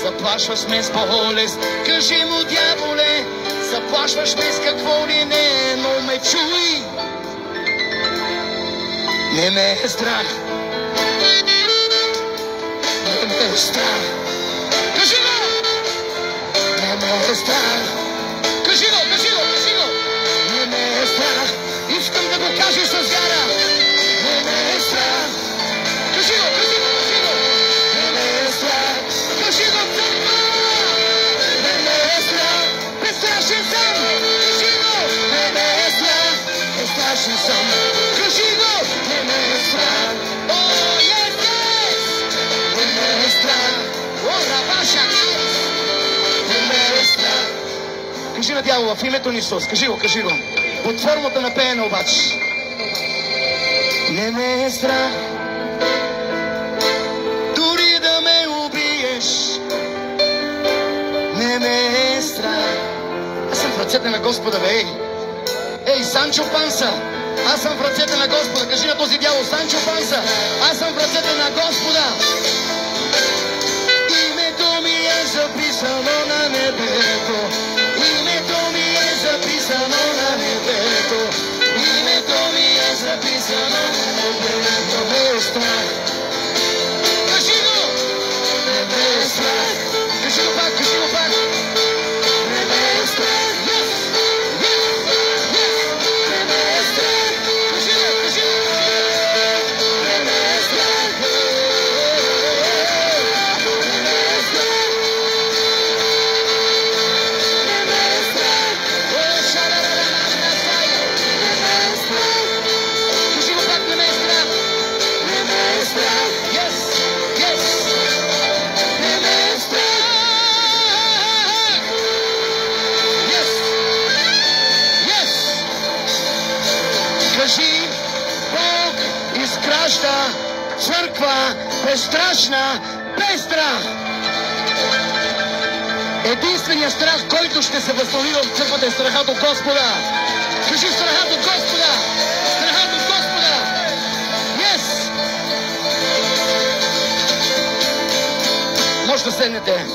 заплашваш ме с болест. Кажи му, дяволе, заплашваш ме с какво ли не, но ме чуй. Не ме е страх. Не ме е страх. Кажи го! Не ме е страх. Кажи го, кажи го, кажи го! Не ме е страх. Искам да го кажеш с вяра. Не ме е страх. Кажи го, кажи го, кажи го! Не ме е страх. Кажи го, църква! Не ме е страх. Безстрашен съм. Кажи го! Не ме е страх. Безстрашен съм. Кажи го! Не ме е страх. О, yes, yes! Не ме е страх. О, рабаша! Не ме е страх. Кажи на дявола в името на Исус. Кажи го, кажи го. Под формата на пеене обаче. Не ме е страх. Дори да ме убиеш. Не ме е страх. Аз съм в ръцете на Господа, бе, ей. Ей, Санчо Панса. Аз съм в ръцете на Господа. Кажи на този дявол, Санчо Панса. Аз съм в ръцете на Господа. Името ми е записано на небето. Името ми е записано на небето. Името ми е записано на небето. Не ме е страх. Кажи го! Не ме е страх. Кажи го пак, кажи го пак. Не ме е страх. Yes! Yes! Yes! Не ме е страх. Кажи го, кажи го. Не ме е страх. Не ме е страх. Не ме е страх. О, шарарарарарарарая. Не ме е страх. Кажи го пак, не ме е страх. Не ме е страх. Yes! Yes! Не ме е страх. Yes! Yes! Кажи, Бог изгражда църква безстрашна, без страх. Единственият страх, който ще се възстанови в църквата, е страхът от Господа. Кажи, страхът от Господа! Страхът от Господа! Yes! Може да седнете.